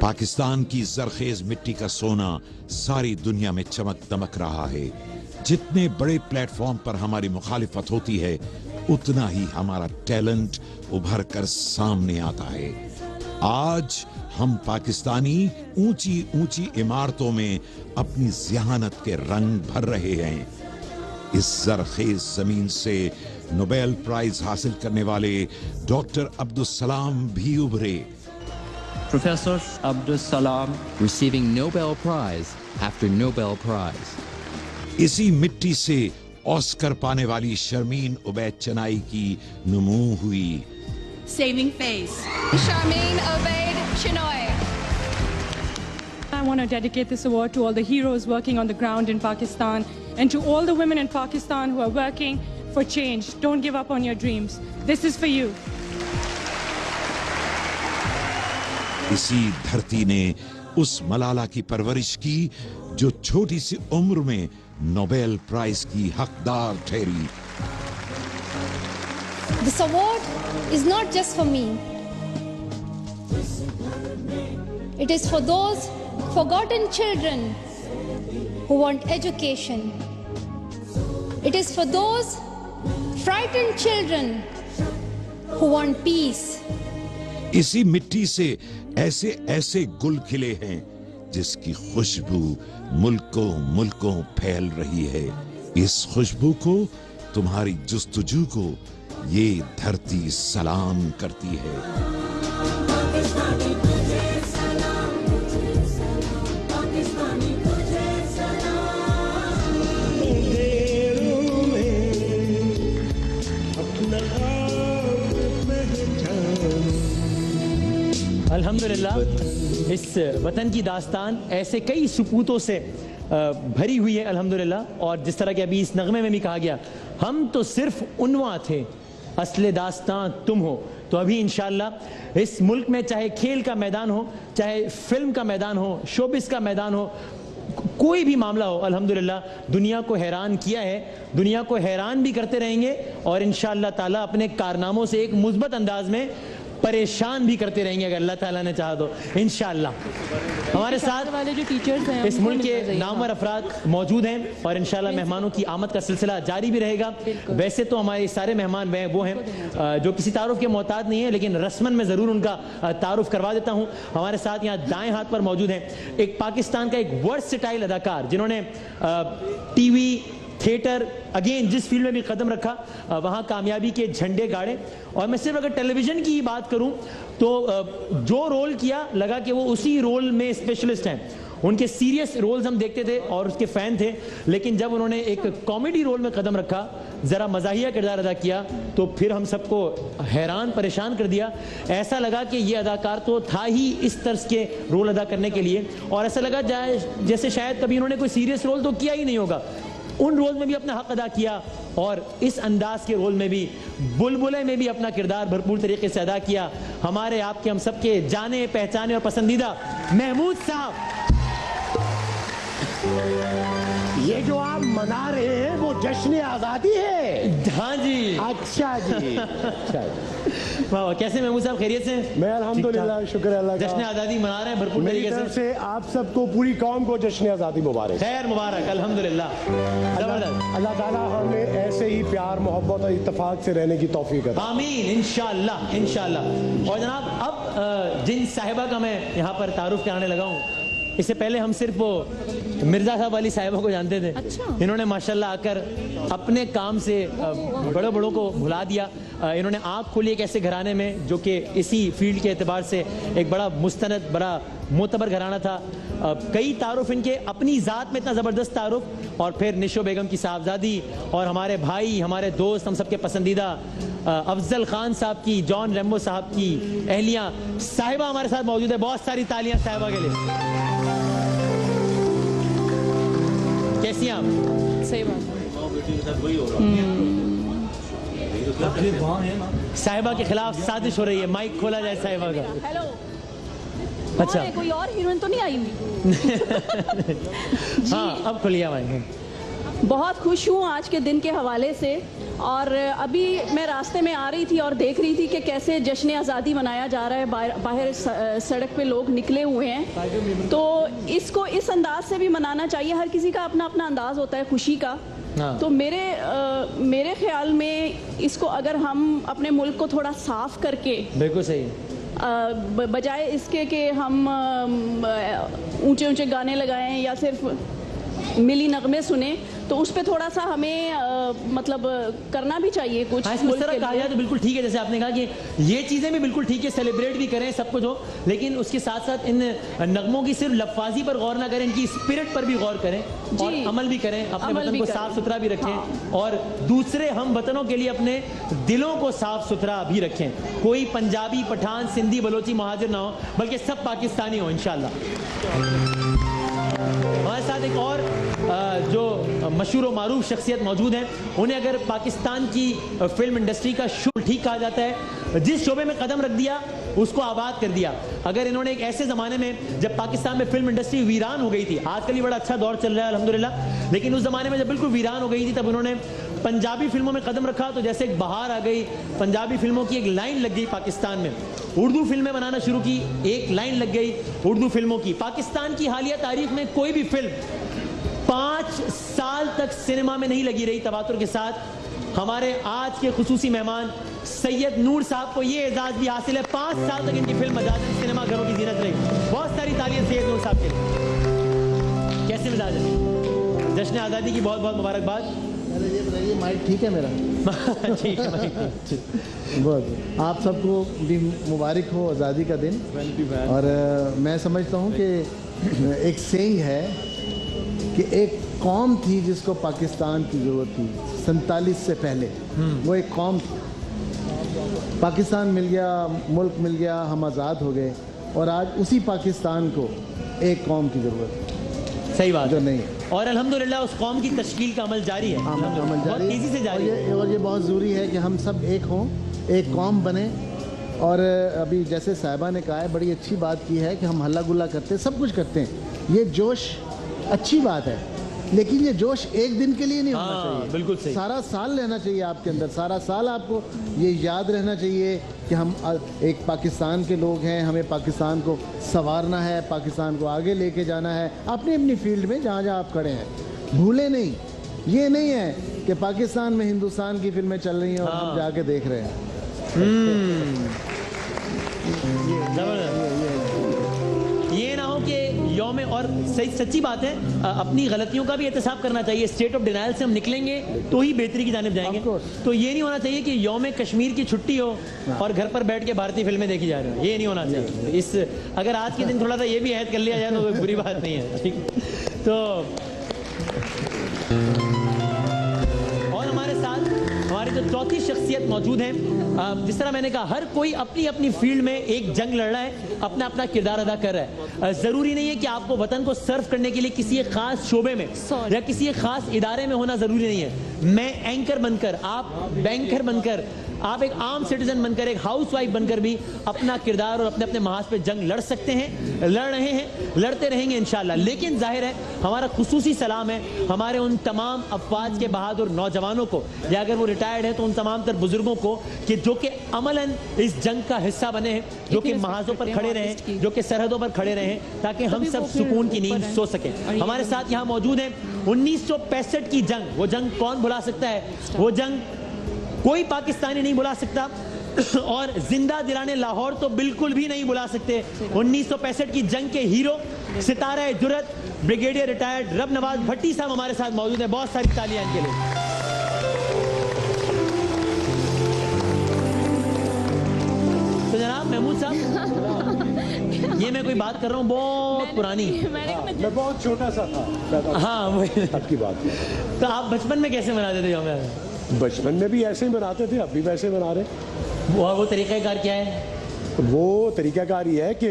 पाकिस्तान की जरखेज मिट्टी का सोना सारी दुनिया में चमक दमक रहा है। जितने बड़े प्लेटफॉर्म पर हमारी मुखालिफत होती है, उतना ही हमारा टैलेंट उभर कर सामने आता है। आज हम पाकिस्तानी ऊंची ऊंची इमारतों में अपनी ज़हानत के रंग भर रहे हैं। इस जरखेज जमीन से नोबेल प्राइज हासिल करने वाले डॉक्टर अब्दुल सलाम भी उभरे। Professor Abdus Salam receiving Nobel Prize after Nobel Prize. इसी मिट्टी से ऑस्कर पाने वाली शर्मीन उबैद चनाई की नुमू हुई। Saving face. Sharmeen Obaid Chinoy. I want to dedicate this award to all the heroes working on the ground in Pakistan and to all the women in Pakistan who are working for change. Don't give up on your dreams. This is for you. इसी धरती ने उस मलाला की परवरिश की जो छोटी सी उम्र में नोबेल प्राइज की हकदार ठहरी। This award is not just for me. It is for those forgotten children who want education. It is for those frightened children who want peace. इसी मिट्टी से ऐसे ऐसे गुल खिले हैं जिसकी खुशबू मुल्कों मुल्कों फैल रही है। इस खुशबू को, तुम्हारी जुस्तजू को ये धरती सलाम करती है। अल्हम्दुलिल्लाह इस वतन की दास्तान ऐसे कई सुपूतों से भरी हुई है अल्हम्दुलिल्लाह। और जिस तरह के अभी इस नगमे में भी कहा गया, हम तो सिर्फ उन्वा थे, असले दास्तान तुम हो। तो अभी इंशाअल्लाह इस मुल्क में चाहे खेल का मैदान हो, चाहे फिल्म का मैदान हो, शोबिस का मैदान हो, कोई भी मामला हो, अल्हम्दुलिल्लाह दुनिया को हैरान किया है, दुनिया को हैरान भी करते रहेंगे और इंशाअल्लाह ताला अपने कारनामों से एक मुस्बत अंदाज में परेशान भी करते रहेंगे अगर अल्लाह ताला ने चाहा तो इंशाअल्लाह। हमारे साथ वाले जो टीचर्स हैं इस मुल्क के नामवर अफराद मौजूद हैं और इंशाअल्लाह मेहमानों की आमद का सिलसिला जारी भी रहेगा। वैसे तो हमारे सारे मेहमान वो हैं जो किसी तारुफ के मोहताज नहीं है, लेकिन रस्मन में ज़रूर उनका तारुफ करवा देता हूँ। हमारे साथ यहाँ दाएँ हाथ पर मौजूद हैं एक पाकिस्तान का एक वर्सटाइल अदाकार जिन्होंने टीवी, थिएटर, अगेन जिस फील्ड में भी कदम रखा वहाँ कामयाबी के झंडे गाड़े। और मैं सिर्फ अगर टेलीविज़न की बात करूँ तो जो रोल किया लगा कि वो उसी रोल में स्पेशलिस्ट हैं। उनके सीरियस रोल्स हम देखते थे और उसके फ़ैन थे, लेकिन जब उन्होंने एक कॉमेडी रोल में कदम रखा, ज़रा मज़ाहिया किरदार अदा किया, तो फिर हम सबको हैरान परेशान कर दिया। ऐसा लगा कि ये अदाकार तो था ही इस तर्ज के रोल अदा करने के लिए, और ऐसा लगा जैसे शायद कभी उन्होंने कोई सीरियस रोल तो किया ही नहीं होगा। उन रोल में भी अपना हक अदा किया और इस अंदाज के रोल में भी, बुलबुले में भी अपना किरदार भरपूर तरीके से अदा किया। हमारे, आपके, हम सबके जाने पहचाने और पसंदीदा महमूद साहब। ये जो आप मना रहे हैं वो जश्न आज़ादी है? हाँ जी। अच्छा जी। अच्छा। वाह, कैसे महमूद साहब, खैरियत से? मैं अल्हम्दुलिल्लाह, शुक्र अल्लाह का। जश्न आज़ादी मना रहे हैं भरपूर तरीके से। आप सबको, पूरी कौम को जश्न आज़ादी मुबारक। खैर मुबारक, अल्हम्दुलिल्लाह। जबरदस्त। अल्लाह ताला हमें ऐसे ही प्यार, मोहब्बत और इत्तेफाक से रहने की तौफीक अता। आमीन, इंशाअल्लाह इंशाअल्लाह। और जनाब, अब जिन साहिबा का मैं यहाँ पर तारुफ कराने लगा हूँ, इससे पहले हम सिर्फ वो मिर्ज़ा साहब वाली साहिबा को जानते थे। अच्छा। इन्होंने माशाल्लाह आकर अपने काम से बड़ों बड़ों को भुला दिया। इन्होंने आँख खोली एक ऐसे घराने में जो कि इसी फील्ड के एतबार से एक बड़ा मुस्तनद, बड़ा मोतबर घराना था। कई तारुफ इनके अपनी ज़ात में, इतना ज़बरदस्त तारुफ। और फिर निशो बेगम की साहबजादी और हमारे भाई, हमारे दोस्त, हम सबके पसंदीदा अफजल खान साहब की, जॉन रेम्बो साहब की अहलिया साहिबा हमारे साथ मौजूद है। बहुत सारी तालियां साहिबा के लिए। कैसी हैं आप? सही बात। साहिबा के खिलाफ साजिश हो रही है। माइक खोला जाए साहिबा का। हेलो। अच्छा, कोई और हीरोइन तो नहीं आई हुई? हाँ, अब खुलिया माइक। बहुत खुश हूँ आज के दिन के हवाले से। और अभी मैं रास्ते में आ रही थी और देख रही थी कि कैसे जश्न आज़ादी मनाया जा रहा है, बाहर सड़क पे लोग निकले हुए हैं। तो इसको इस अंदाज से भी मनाना चाहिए। हर किसी का अपना अपना अंदाज़ होता है खुशी का। तो मेरे ख्याल में इसको अगर हम अपने मुल्क को थोड़ा साफ करके, बिल्कुल सही, बजाय इसके कि हम ऊंचे ऊंचे गाने लगाएं या सिर्फ मिली नगमे सुने, तो उस पे थोड़ा सा हमें मतलब करना भी चाहिए कुछ। इस तरह कहा जाए तो बिल्कुल ठीक है, जैसे आपने कहा कि ये चीज़ें भी बिल्कुल ठीक है, सेलिब्रेट भी करें सब कुछ हो, लेकिन उसके साथ साथ इन नगमों की सिर्फ लफ्ज़ी पर गौर ना करें, इनकी स्पिरिट पर भी गौर करें और अमल भी करें, अपने वतन को साफ सुथरा भी रखें और दूसरे हम वतनों के लिए अपने दिलों को साफ सुथरा भी रखें। कोई पंजाबी, पठान, सिंधी, बलोची, महाजिर ना हो, बल्कि सब पाकिस्तानी हो इंशाल्लाह। हमारे साथ एक और जो मशहूर व मारूफ शख्सियत मौजूद हैं, उन्हें अगर पाकिस्तान की फिल्म इंडस्ट्री का शुभ ठीक कहा जाता है। जिस शोबे में कदम रख दिया उसको आबाद कर दिया। अगर इन्होंने एक ऐसे ज़माने में जब पाकिस्तान में फिल्म इंडस्ट्री वीरान हो गई थी, आजकल ये बड़ा अच्छा दौर चल रहा है अल्हम्दुलिल्लाह, लेकिन उस ज़माने में जब बिल्कुल वीरान हो गई थी तब उन्होंने पंजाबी फिल्मों में कदम रखा, तो जैसे एक बहार आ गई, पंजाबी फिल्मों की एक लाइन लग गई पाकिस्तान में, उर्दू फिल्में बनाना शुरू की, एक लाइन लग गई उर्दू फिल्मों की। पाकिस्तान की हालिया तारीख में कोई भी फिल्म 5 साल तक सिनेमा में नहीं लगी रही तवातुर के साथ। हमारे आज के खुसूसी मेहमान सैयद नूर साहब को ये एजाज भी हासिल है, 5 साल तक इनकी फिल्म मजाजन सिनेमा घरों की जीनत रही। बहुत सारी तालियां सैयद नूर साहब के लिए। कैसे मिजाज है? जश्न आज़ादी की बहुत बहुत मुबारकबाद। ये बताइए माइक ठीक है मेरा? ठीक है माइक। बहुत आप सबको भी मुबारक हो आज़ादी का दिन। और मैं समझता हूँ कि एक सेइंग है कि एक कौम थी जिसको पाकिस्तान की ज़रूरत थी 47 से पहले। वो एक कौम थी, पाकिस्तान मिल गया, मुल्क मिल गया, हम आज़ाद हो गए, और आज उसी पाकिस्तान को एक कौम की ज़रूरत है। सही बात जो नहीं है, और अल्हम्दुलिल्लाह उस कौम की तश्कील का अमल जारी है, अमल जारी तेज़ी से जारी है। और ये बहुत ज़रूरी है कि हम सब एक हों, एक कौम बने। और अभी जैसे साहिबा ने कहा है, बड़ी अच्छी बात की है कि हम हल्ला गुल्ला करते हैं, सब कुछ करते हैं, ये जोश अच्छी बात है, लेकिन ये जोश एक दिन के लिए नहीं होना चाहिए। बिल्कुल सही। सारा साल रहना चाहिए आपके अंदर, सारा साल आपको ये याद रहना चाहिए कि हम एक पाकिस्तान के लोग हैं, हमें पाकिस्तान को संवारना है, पाकिस्तान को आगे लेके जाना है अपनी अपनी फील्ड में जहाँ जहाँ आप खड़े हैं। भूले नहीं, ये नहीं है कि पाकिस्तान में हिंदुस्तान की फिल्में चल रही हैं और हम जाके देख रहे हैं। ये ना हो कि यौम, और सही सच्ची बात है, अपनी गलतियों का भी एहतसाब करना चाहिए। स्टेट ऑफ डिनायल से हम निकलेंगे तो ही बेहतरी की जानिब जाएंगे। तो ये नहीं होना चाहिए कि यौम कश्मीर की छुट्टी हो और घर पर बैठ के भारतीय फिल्में देखी जा रही हो, ये नहीं होना चाहिए। इस अगर आज के दिन थोड़ा सा ये भी ऐड कर लिया जाए तो कोई बुरी बात नहीं है, ठीक। तो और हमारे साथ हमारी जो चौथी शख्सियत मौजूद है, जिस तरह मैंने कहा, हर कोई अपनी अपनी फील्ड में एक जंग लड़ रहा है, अपना अपना किरदार अदा कर रहा है। ज़रूरी नहीं है कि आपको वतन को सर्व करने के लिए किसी एक खास शोबे में या किसी एक खास इदारे में होना ज़रूरी नहीं है। मैं एंकर बनकर, आप बैंकर बनकर, आप एक आम सिटीजन बनकर, एक हाउस वाइफ बनकर भी अपना किरदार और अपने अपने महाज पे जंग लड़ सकते हैं, लड़ रहे हैं, लड़ते रहेंगे इंशाल्लाह। लेकिन जाहिर है हमारा खुसूसी सलाम है हमारे उन तमाम अफवाज के बहादुर नौजवानों को, या अगर वो रिटायर्ड है तो उन तमाम तर बुजुर्गों को, कि जो कि अमलन इस जंग का हिस्सा बने हैं, जो कि महाजों पर खड़े रहें, जो कि सरहदों पर खड़े रहें, ताकि हम सब सुकून की नींद सो सकें। हमारे साथ यहाँ मौजूद हैं 1965 की जंग। वो जंग कौन भुला सकता है? वो जंग कोई पाकिस्तानी नहीं बुला सकता, और जिंदा दिलाने लाहौर तो बिल्कुल भी नहीं बुला सकते। 1965 की जंग के हीरो, सितारा जुर्रत, ब्रिगेडियर रिटायर्ड रब नवाज भट्टी साहब हमारे साथ मौजूद है। बहुत सारी तालियां इनके लिए। तो जनाब महमूद साहब, ये मैं कोई बात कर रहा हूँ बहुत पुरानी, मैं बहुत छोटा सा था। हाँ वही आपकी बात। तो आप बचपन में कैसे मनाते थे यौम? बचपन में भी ऐसे ही बनाते थे, अब भी वैसे बना रहे। वो तरीक़ाकार क्या है? वो तरीक़ाकार ये है कि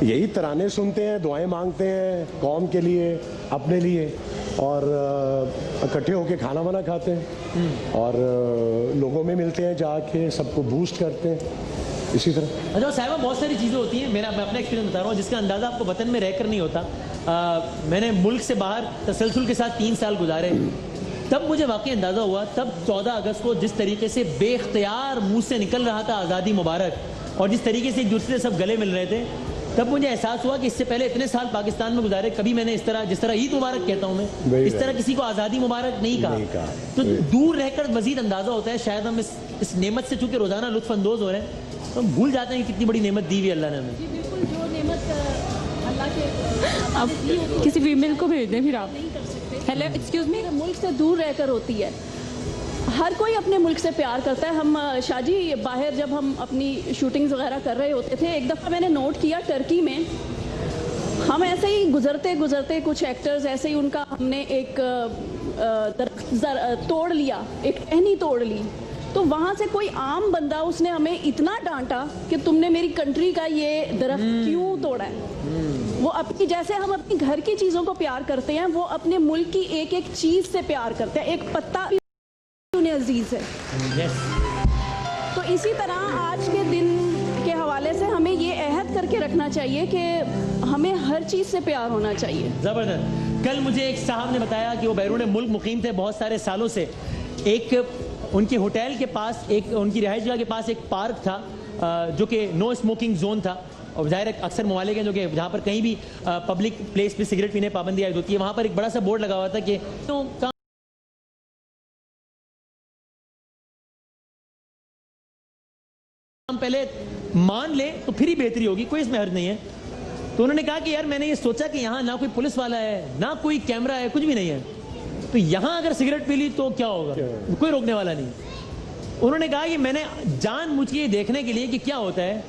यही तराने सुनते हैं, दुआएं मांगते हैं कौम के लिए, अपने लिए, और इकट्ठे होके खाना वाना खाते हैं और लोगों में मिलते हैं, जाके सबको बूस्ट करते हैं। इसी तरह। अच्छा साहिबा, बहुत सारी चीज़ें होती हैं, मैं अपना एक्सपीरियंस बता रहा हूँ जिसका अंदाज़ा आपको वतन में रहकर नहीं होता। मैंने मुल्क से बाहर तसलसल के साथ 3 साल गुजारे, तब मुझे वाकई अंदाज़ा हुआ, तब 14 अगस्त को जिस तरीके से बेख्तियार मुंह से निकल रहा था आज़ादी मुबारक, और जिस तरीके से एक दूसरे से सब गले मिल रहे थे, तब मुझे एहसास हुआ कि इससे पहले इतने साल पाकिस्तान में गुजारे, कभी मैंने इस तरह, जिस तरह ईद मुबारक कहता हूँ मैं, इस तरह किसी को आज़ादी मुबारक नहीं कहा। तो दूर रहकर मजीद अंदाज़ा होता है, शायद हम इस नेमत से चूँकि रोज़ाना लुत्फ़ अंदोज हो रहे हैं, तो हम भूल जाते हैं कि कितनी बड़ी नेमत दी हुई अल्लाह ने हमें। बिल्कुल, जो नेमत अल्लाह के अब किसी फीमेल को भेज दें फिर आप। नहीं कर सकते। Hello, excuse me. मुल्क से दूर रहकर होती है। हर कोई अपने मुल्क से प्यार करता है। हम शाजी बाहर जब हम अपनी शूटिंग्स वगैरह कर रहे होते थे, एक दफ़ा मैंने नोट किया टर्की में, हम ऐसे ही गुजरते गुजरते कुछ एक्टर्स ऐसे ही उनका हमने एक दरख्त तोड़ लिया, एक टहनी तोड़ ली, तो वहाँ से कोई आम बंदा उसने हमें इतना डांटा कि तुमने मेरी कंट्री का ये दरख्त क्यों तोड़ा है। वो अपनी, जैसे हम अपनी घर की चीज़ों को प्यार करते हैं, वो अपने मुल्क की एक एक चीज़ से प्यार करते हैं। एक पत्ता भी उन्हें अजीज है। तो इसी तरह आज के दिन के हवाले से हमें ये अहद करके रखना चाहिए कि हमें हर चीज़ से प्यार होना चाहिए। ज़बरदस्त। कल मुझे एक साहब ने बताया कि वो बैरून मुल्क मुकीम थे बहुत सारे सालों से, एक उनके होटल के पास, एक उनकी रिहाइश जगह के पास एक पार्क था जो कि नो स्मोकिंग जोन था, और ज़ाहिर अक्सर ममालिक हैं जो कि जहाँ पर कहीं भी पब्लिक प्लेस पे सिगरेट पीने पाबंदी आयद होती है, वहाँ पर एक बड़ा सा बोर्ड लगा हुआ था कि हम पहले मान ले तो फिर ही बेहतरी होगी, कोई इसमें हर्ज नहीं है। तो उन्होंने कहा कि यार मैंने ये सोचा कि यहाँ ना कोई पुलिस वाला है, ना कोई कैमरा है, कुछ भी नहीं है, तो यहाँ अगर सिगरेट पी ली तो क्या होगा, कोई रोकने वाला नहीं। उन्होंने कहा कि मैंने जानबूझ के देखने के लिए कि क्या होता है,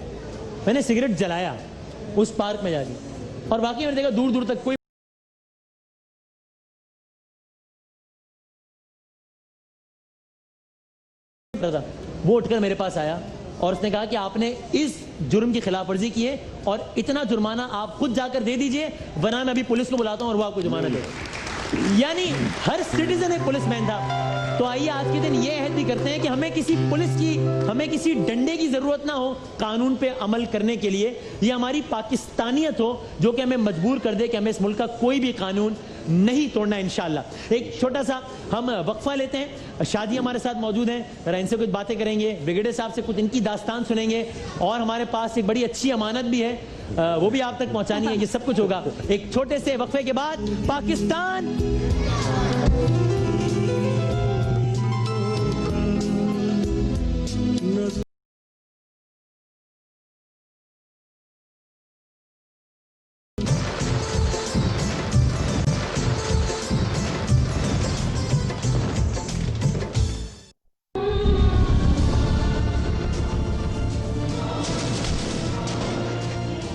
मैंने सिगरेट जलाया उस पार्क में जाके, और बाकी मैंने देखा दूर दूर तक कोई वो उठकर मेरे पास आया और उसने कहा कि आपने इस जुर्म की खिलाफ वर्जी की है और इतना जुर्माना आप खुद जाकर दे दीजिए, वरना मैं अभी पुलिस को बुलाता हूं और वो आपको जुर्माना देगा। यानी हर सिटीजन एक पुलिसमैन था। तो आइए आज के दिन ये अहद भी करते हैं कि हमें किसी पुलिस की, हमें किसी डंडे की जरूरत ना हो कानून पे अमल करने के लिए। ये हमारी पाकिस्तानियत हो जो कि हमें मजबूर कर दे कि हमें इस मुल्क का कोई भी कानून नहीं तोड़ना इंशाल्लाह। एक छोटा सा हम वक्फा लेते हैं। शादी हमारे साथ मौजूद हैं, जरा इनसे कुछ बातें करेंगे, ब्रिगेडियर साहब से कुछ इनकी दास्तान सुनेंगे, और हमारे पास एक बड़ी अच्छी अमानत भी है, वो भी आप तक पहुंचानी है। ये सब कुछ होगा एक छोटे से वक्फे के बाद। पाकिस्तान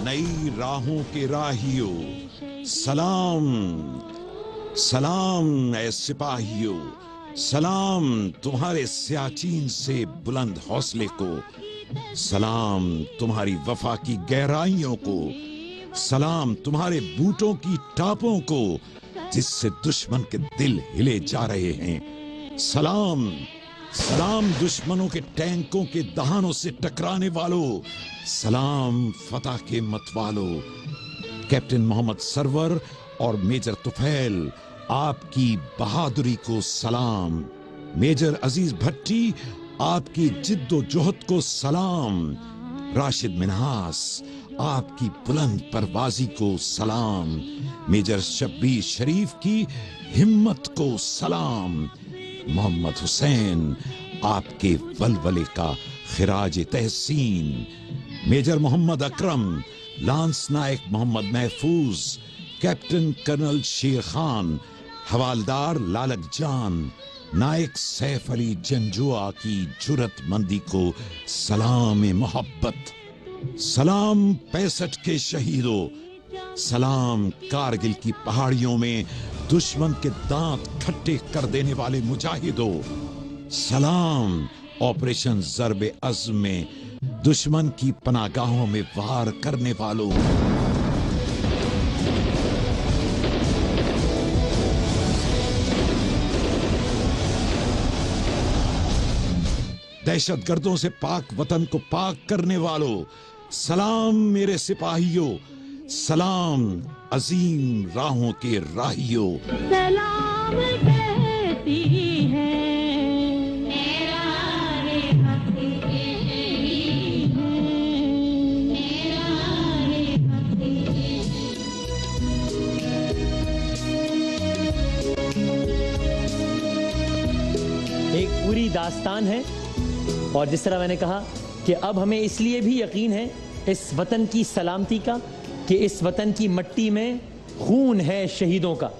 नई राहों के राहियों सलाम, सलाम ए सिपाहियों, सलाम तुम्हारे सियाचीन से बुलंद हौसले को, सलाम तुम्हारी वफा की गहराइयों को, सलाम तुम्हारे बूटों की टापों को जिससे दुश्मन के दिल हिले जा रहे हैं। सलाम, सलाम दुश्मनों के टैंकों के दहानों से टकराने वालों, सलाम फतह के मतवालों। कैप्टन मोहम्मद सरवर और मेजर तुफैल, आपकी बहादुरी को सलाम। मेजर अजीज भट्टी, आपकी जिद्दोजहद को सलाम। राशिद मिन्हास, आपकी बुलंद परवाजी को सलाम। मेजर शब्बीर शरीफ की हिम्मत को सलाम। मोहम्मद हुसैन, आपके वलवले का खिराज तहसीन। मेजर मोहम्मद अकरम, लांस नायक मोहम्मद महफूज, कैप्टन कर्नल शेर खान, हवालदार लालक जान, नायक सैफ अली जंजुआ की जुरतमंदी को सलाम मोहब्बत। सलाम 65 के शहीदों, सलाम कारगिल की पहाड़ियों में दुश्मन के दांत खट्टे कर देने वाले मुजाहिदों, सलाम ऑपरेशन ज़र्ब अज़्म में दुश्मन की पनागाहों में वार करने वालों। दहशतगर्दों से पाक वतन को पाक करने वालों, सलाम मेरे सिपाहियों, सलाम अजीम राहों के राहियों। सलाम कहती है एक पूरी दास्तान है। और जिस तरह मैंने कहा कि अब हमें इसलिए भी यकीन है इस वतन की सलामती का कि इस वतन की मट्टी में खून है शहीदों का।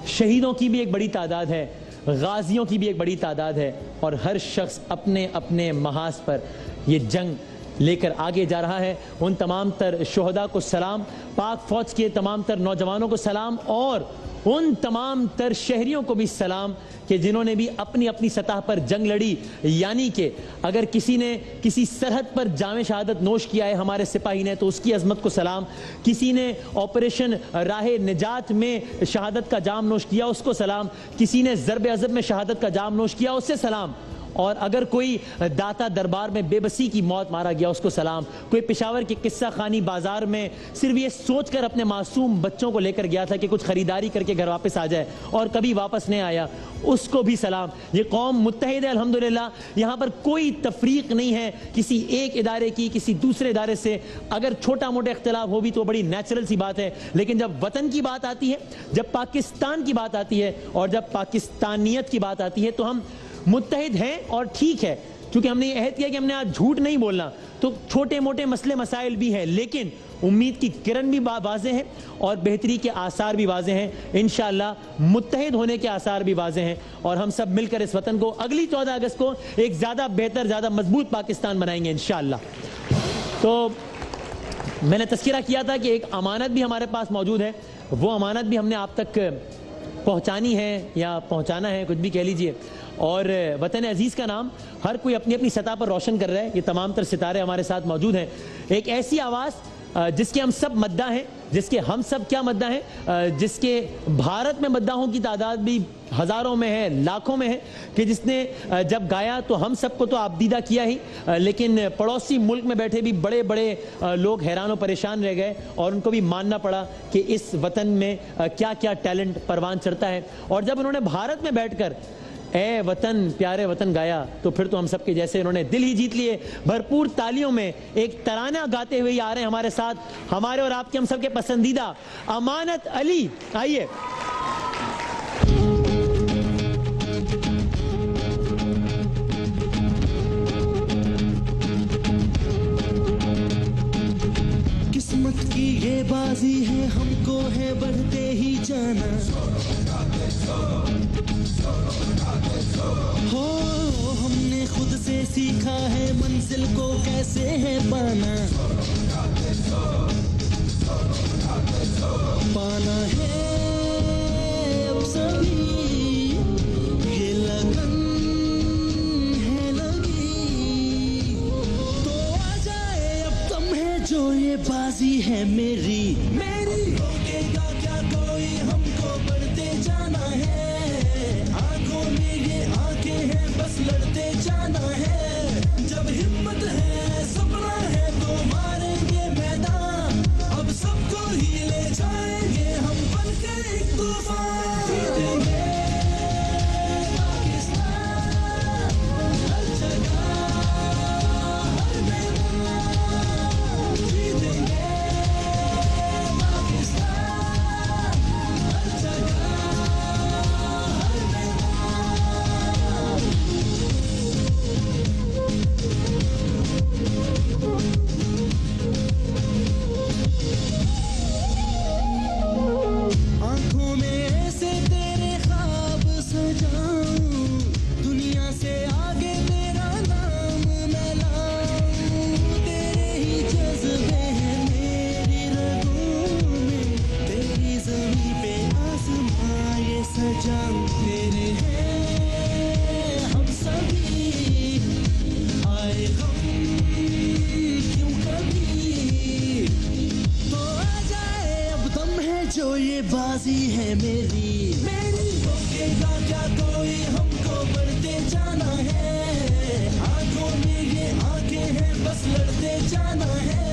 शहीदों की भी एक बड़ी तादाद है, गाजियों की भी एक बड़ी तादाद है, और हर शख्स अपने अपने महाज पर ये जंग लेकर आगे जा रहा है। उन तमाम तर शोहदा को सलाम, पाक फौज के तमाम तर नौजवानों को सलाम, और उन तमाम तर शहरियों को भी सलाम कि जिन्होंने भी अपनी अपनी सतह पर जंग लड़ी। यानी कि अगर किसी ने किसी सरहद पर जामे शहादत नोश किया है हमारे सिपाही ने, तो उसकी अजमत को सलाम। किसी ने ऑपरेशन राहे निजात में शहादत का जाम नोश किया, उसको सलाम। किसी ने ज़रब अज़ब में शहादत का जाम नोश किया, उससे सलाम। और अगर कोई दाता दरबार में बेबसी की मौत मारा गया, उसको सलाम। कोई पेशावर के किस्सा खानी बाजार में सिर्फ ये सोचकर अपने मासूम बच्चों को लेकर गया था कि कुछ खरीदारी करके घर वापस आ जाए, और कभी वापस नहीं आया, उसको भी सलाम। ये कौम मुत्तहिद है अल्हम्दुलिल्लाह। यहाँ पर कोई तफरीक नहीं है किसी एक इदारे की किसी दूसरे इदारे से। अगर छोटा मोटा इख्तिलाफ हो भी तो बड़ी नेचुरल सी बात है, लेकिन जब वतन की बात आती है, जब पाकिस्तान की बात आती है, और जब पाकिस्तानियत की बात आती है, तो हम मुत्तहिद हैं। और ठीक है, क्योंकि हमने ये अहद किया कि हमने आज झूठ नहीं बोलना, तो छोटे मोटे मसले मसाइल भी हैं, लेकिन उम्मीद की किरण भी वाज़े हैं और बेहतरी के आसार भी वाज़े हैं। इंशाअल्लाह मुत्तहिद होने के आसार भी वाज़े हैं, और हम सब मिलकर इस वतन को अगली 14 अगस्त को एक ज़्यादा बेहतर, ज़्यादा मजबूत पाकिस्तान बनाएंगे इंशाअल्लाह। तो मैंने तज़किरा किया था कि एक अमानत भी हमारे पास मौजूद है, वो अमानत भी हमने आप तक पहुँचानी है या पहुँचाना है, कुछ भी कह लीजिए। और वतन अजीज़ का नाम हर कोई अपनी अपनी सतह पर रोशन कर रहा है। ये तमाम तर सितारे हमारे साथ मौजूद हैं। एक ऐसी आवाज़ जिसके हम सब मद्दा हैं, जिसके हम सब क्या मद्दा हैं, जिसके भारत में मद्दाहों की तादाद भी हज़ारों में है, लाखों में है, कि जिसने जब गाया तो हम सबको तो आबदीदा किया ही, लेकिन पड़ोसी मुल्क में बैठे भी बड़े बड़े लोग हैरान और परेशान रह गए, और उनको भी मानना पड़ा कि इस वतन में क्या क्या टैलेंट परवान चढ़ता है। और जब उन्होंने भारत में बैठकर ए वतन प्यारे वतन गाया, तो फिर तो हम सबके जैसे इन्होंने दिल ही जीत लिए। भरपूर तालियों में एक तराना गाते हुए आ रहे हैं हमारे साथ, हमारे और आपके हम सबके पसंदीदा अमानत अली। आइए। किस्मत की ये बाजी है, हमको है बढ़ते ही जाना। हो हमने खुद से सीखा है मंजिल को कैसे है पाना। पाना है अब सभी, ये लगन है लगी, तो आ जाए अब दम है जो ये बाजी है मेरी। मेरी रोकेगा क्या कोई, हमको बढ़ते जाना है। आंखों में ये आंखें हैं, बस लड़ते जाना है। जब हिम्मत है सपना है तो मारेंगे मैदान, अब सबको ही ले जाएंगे हम बनके एक तूफान। जीतेंगे पाकिस्तान, हर जगह हर मैदान। जीतेंगे पाकिस्तान, हर जगह हर आंखों में ऐसे तेरे ख्वाब सजाऊं, दुनिया से आगे तेरा नाम मैं लाऊं। तेरे ही जज्बे हैं मेरी रगों में, तेरी ज़मीं पे आसमां ये सजाऊं। तेरे हैं हम सभी, आए हम क्यों कभी, तो आ जाए अब दम है जो ये बाजी है मेरी। मेरी रोकेगा क्या कोई, हमको बढ़ते जाना है। आंखों में ये आंखें हैं, बस लड़ते जाना है।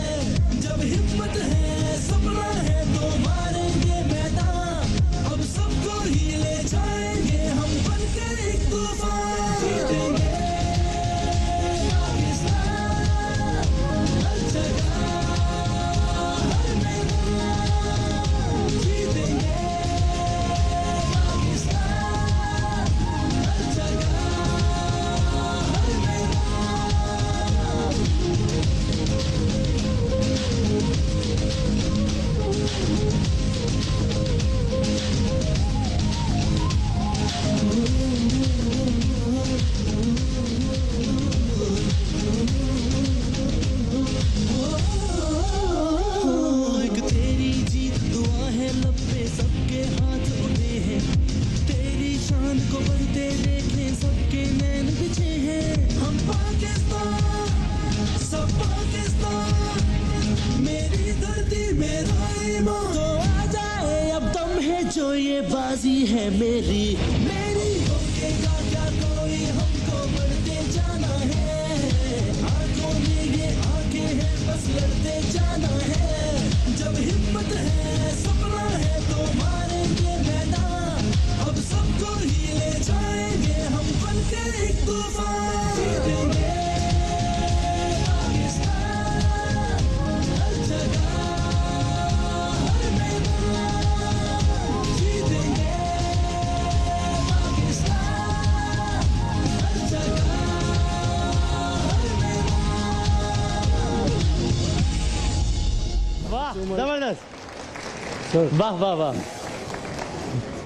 जब हिम्मत है, सपना है, तो मारेंगे मैदान। अब सबको ही ले जाएंगे हम बनकर एक तूफान। जीतेंगे पाकिस्तान, हर जगह हर मैदान। जीतेंगे पाकिस्तान, हर जगह हर मैदान। एक तेरी जीत दुआ है, लब पे सबके हाथ उठे हैं। तेरी शान को बढ़ते देखें, सबके नैन बिछे हैं। हम पाकिस्तान, सब पाकिस्तान, मेरी धरती मेरा ईमान। तो आ जाए अब दम है जो ये बाजी है मेरी मेरी। रोकेगा क्या कोई, हमको बढ़ते जाना है। आंखों में ये आंखें हैं, बस लड़ते जाना है। जब हिम्मत है, सपना है, तो मारेंगे मैदान। अब सबको ही ले जाएंगे हम बनकर एक तूफान। जीतेंगे पाकिस्तान, हर जगह हर मैदान। जीतेंगे पाकिस्तान, हर जगह हर मैदान। वाह जबरदस्त, वाह वाह वाह।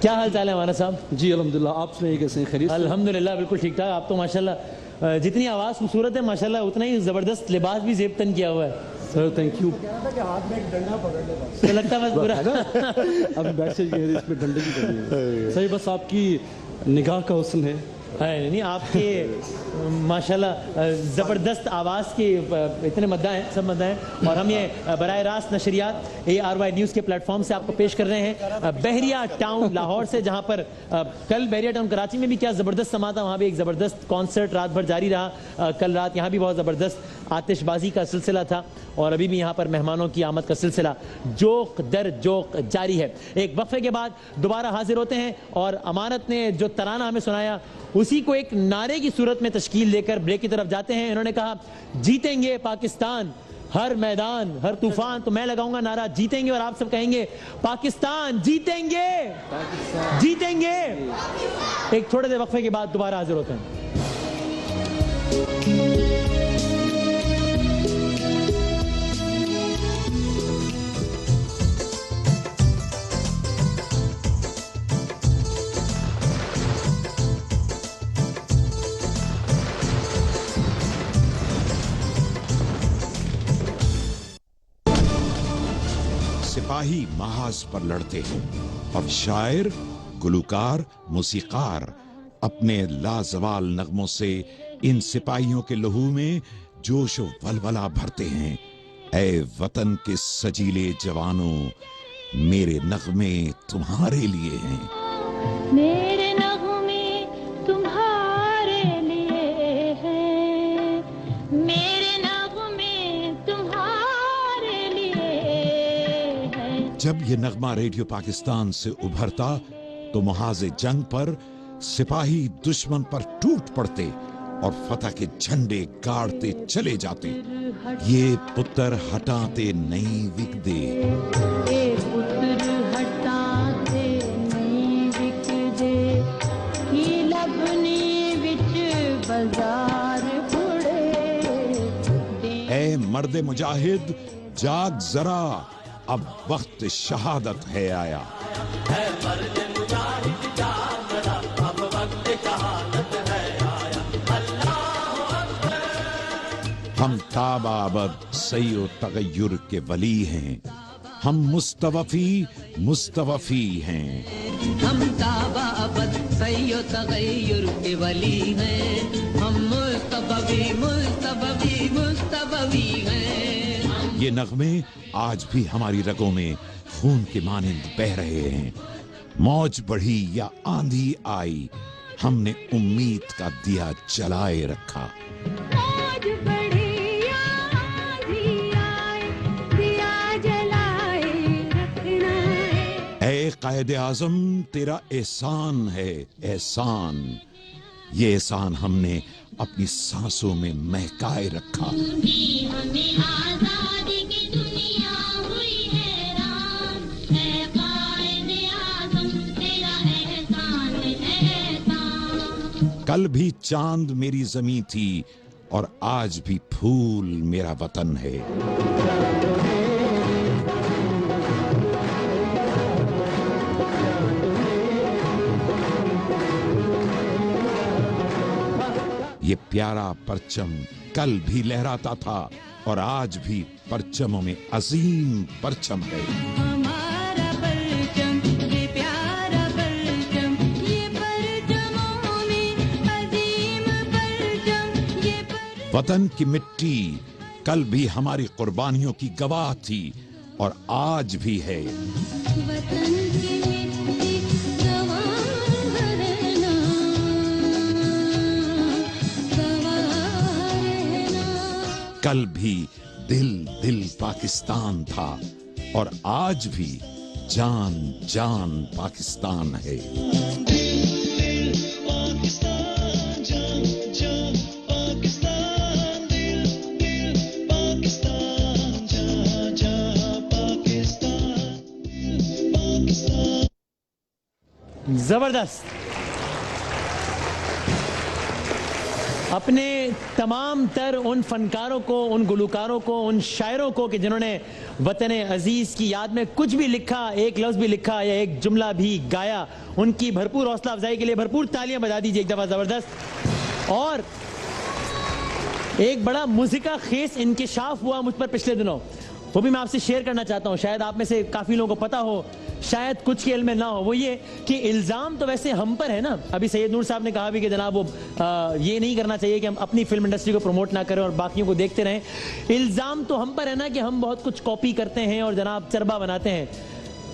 क्या हाल चाल है हमारा साहब? जी अल्हम्दुलिल्लाह, आप सुनाइए कैसे हैं? खैरियत? अल्हम्दुलिल्लाह बिल्कुल ठीक ठाक। आप तो माशाल्लाह जितनी आवाज़ खूबसूरत है माशाल्लाह, उतना ही ज़बरदस्त लिबास भी ज़ेब तन किया हुआ है। Sir thank you. हाथ में एक डंडा पकड़ ले बस। तो लगता है बस पूरा अभी बैक से इसमें डंडे की करनी है। सही, बस आपकी निगाह का हुस्न है। नहीं आपके माशाल्लाह ज़बरदस्त आवाज़ के इतने मद्दा हैं, सब मद्दा हैं। और हम ये बराह रास्त नशरियात ARY न्यूज़ के प्लेटफॉर्म से आपको पेश कर रहे हैं बहरिया टाउन लाहौर से, जहाँ पर कल बहरिया टाउन कराची में भी क्या ज़बरदस्त समा था। वहाँ भी एक ज़बरदस्त कॉन्सर्ट रात भर जारी रहा। कल रात यहाँ भी बहुत ज़बरदस्त आतिशबाजी का सिलसिला था और अभी भी यहाँ पर मेहमानों की आमद का सिलसिला जोक दर जोक जारी है। एक वक्फे के बाद दोबारा हाजिर होते हैं और अमानत ने जो तराना हमें सुनाया उसी को एक नारे की सूरत में तश्कील लेकर ब्रेक की तरफ जाते हैं। इन्होंने कहा जीतेंगे पाकिस्तान, हर मैदान हर तूफान। तो मैं लगाऊंगा नारा जीतेंगे और आप सब कहेंगे पाकिस्तान जीतेंगे, जीतेंगे। एक थोड़े देर वक्फे के बाद दोबारा हाजिर होते हैं। सिपाही महाज पर लड़ते हैं और शायर, गुलूकार, मूसीकार अपने लाजवाल नगमों से इन सिपाहियों के लहू में जोश व वलवला भरते हैं। ऐ वतन के सजीले जवानों, मेरे नगमे तुम्हारे लिए हैं। मेरे नगमे तुम्हारे लिए हैं, मेरे नगमे तुम्हारे लिए हैं। जब ये नगमा रेडियो पाकिस्तान से उभरता तो मुहाज़े जंग पर सिपाही दुश्मन पर टूट पड़ते और फतह के झंडे गाड़ते चले जाते। ये पुत्र हटाते नहीं विकदे, ए पुत्र हटाते नहीं विकदे, ही लबनी विच बाजार बुड़े। ऐ मर्दे मुजाहिद जाग जरा, अब वक्त शहादत है आया। हम ताबाबद सैयो तगय्युर के वली हैं, हम मुस्तवफी हैं। हम ताबाबद सैयो तगय्युर के वली हैं, हम मुस्तबवी हैं। ये नगमे आज भी हमारी रगों में खून के मानिंद बह रहे हैं। मौज बढ़ी या आंधी आई, हमने उम्मीद का दिया जलाए रखा। आज बड़ी आंधी आए, दिया जलाए रखना है। ऐ कायदे आजम, तेरा एहसान है एहसान, ये एहसान हमने अपनी सांसों में महकाए रखा। हमें आजादी की दुनिया हुई हैरान, है कायदे आज़म तेरा एहसान एहसान। कल भी चांद मेरी जमी थी और आज भी फूल मेरा वतन है। ये प्यारा परचम कल भी लहराता था और आज भी परचमों में अजीम परचम है। हमारा परचम, ये प्यारा परचम, ये परचमों में अजीम परचम, ये वतन की मिट्टी कल भी हमारी कुर्बानियों की गवाह थी और आज भी है। वतन की मिट्टी गवाह रहना, गवाह रहना। कल भी दिल दिल पाकिस्तान था और आज भी जान जान पाकिस्तान है। जबरदस्त। अपने तमाम तर उन फनकारों को, उन गुलकारों को, उन शायरों को कि जिन्होंने वतन अजीज की याद में कुछ भी लिखा, एक लफ्ज भी लिखा या एक जुमला भी गाया, उनकी भरपूर हौसला अफजाई के लिए भरपूर तालियां बजा दीजिए एक दफा। जबरदस्त। और एक बड़ा मुज़िका खेस इंकिशाफ हुआ मुझ पर पिछले दिनों, वो भी मैं आपसे शेयर करना चाहता हूँ। शायद आप में से काफी लोगों को पता हो, शायद कुछ के इल्म में ना हो। वो ये कि इल्जाम तो वैसे हम पर है ना। अभी सैयद नूर साहब ने कहा भी कि जनाब वो ये नहीं करना चाहिए कि हम अपनी फिल्म इंडस्ट्री को प्रमोट ना करें और बाकियों को देखते रहें। इल्जाम तो हम पर है ना कि हम बहुत कुछ कॉपी करते हैं और जनाब चरबा बनाते हैं।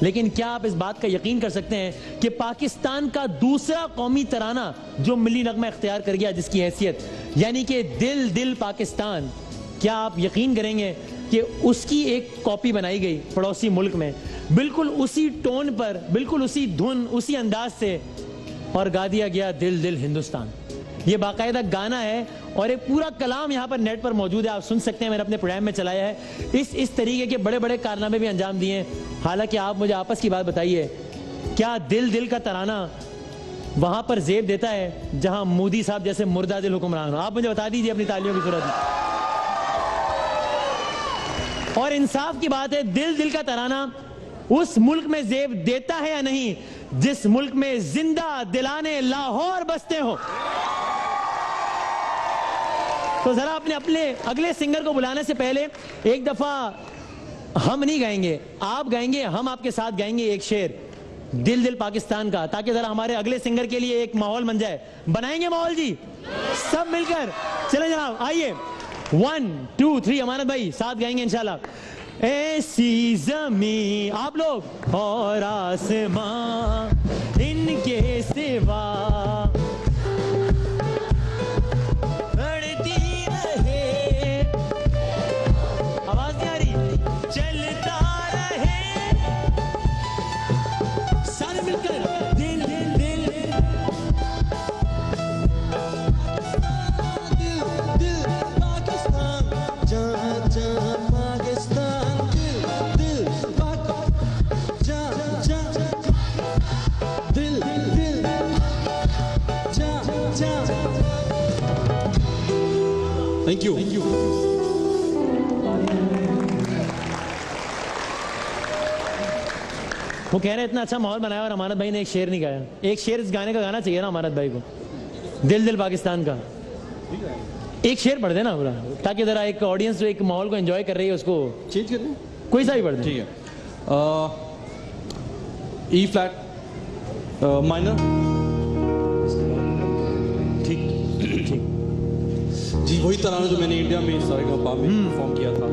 लेकिन क्या आप इस बात का यकीन कर सकते हैं कि पाकिस्तान का दूसरा कौमी तराना जो मिली नगमा इख्तियार कर गया, जिसकी हैसियत यानी कि दिल दिल पाकिस्तान, क्या आप यकीन करेंगे कि उसकी एक कॉपी बनाई गई पड़ोसी मुल्क में, बिल्कुल उसी टोन पर, बिल्कुल उसी धुन, उसी अंदाज से, और गा दिया गया दिल दिल हिंदुस्तान। ये बाकायदा गाना है और एक पूरा कलाम यहाँ पर नेट पर मौजूद है, आप सुन सकते हैं। मैंने अपने प्रोग्राम में चलाया है। इस तरीके के बड़े बड़े कारनामे भी अंजाम दिए हैं। हालांकि आप मुझे आपस की बात बताइए, क्या दिल दिल का तराना वहां पर जेब देता है जहां मोदी साहब जैसे मुर्दा दिल हुक्मरान हो? आप मुझे बता दीजिए अपनी तालियों की सूरत में। और इंसाफ की बात है, दिल दिल का तराना उस मुल्क में जेब देता है या नहीं जिस मुल्क में जिंदा दिलाने लाहौर बसते हो। तो जरा अपने अपने अगले सिंगर को बुलाने से पहले एक दफा हम नहीं गाएंगे, आप गाएंगे, हम आपके साथ गाएंगे एक शेर दिल दिल पाकिस्तान का, ताकि जरा हमारे अगले सिंगर के लिए एक माहौल बन जाए। बनाएंगे माहौल जी सब मिलकर? चले जनाब, आइए 1 2 3 अमानत भाई साथ गाएंगे इंशाल्लाह। ऐसी जमी आप लोग और आसमां इनके सिवा बढ़ती रहे, आवाज नहीं आ रही, चलता रहे सारे मिलकर दिल दिल दिल थैंक यू। वो कह रहे हैं इतना अच्छा माहौल बनाया और अमानत भाई ने एक शेर नहीं गाया। एक शेर इस गाने का गाना चाहिए ना अमानत भाई को, दिल दिल पाकिस्तान का। एक शेर पढ़ देना पूरा, ताकि जरा एक ऑडियंस जो एक माहौल को एंजॉय कर रही है उसको चेंज कर दें, कोई सा भी पढ़ दे। ठीक है। ई फ्लैट माइनर, ठीक ठीक जी वही तराना जो मैंने इंडिया में सारेगामा में परफॉर्म किया था।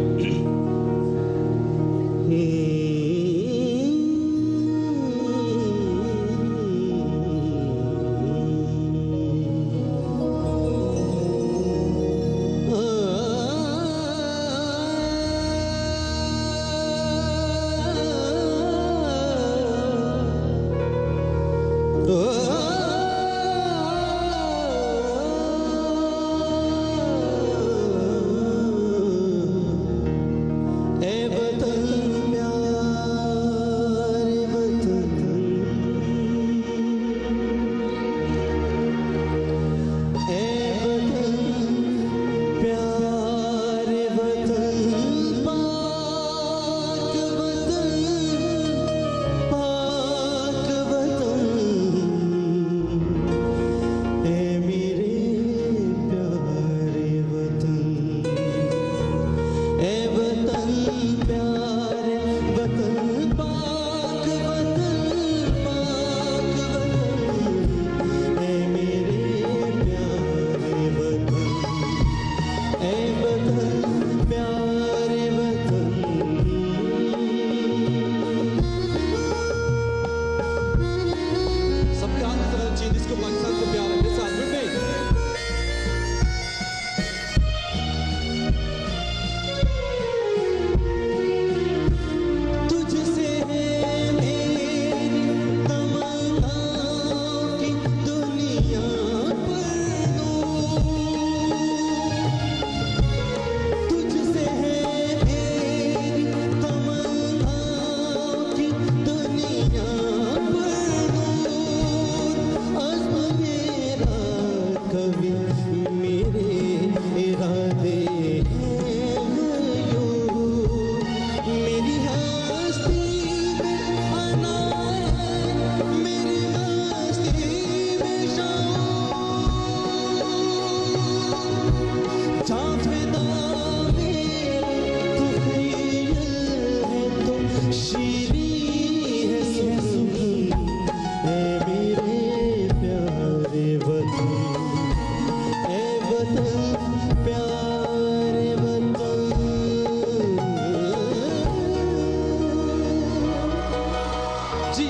शीरी है सुन है मेरे प्यारे वतन, ए वतन प्यारे वतन। जी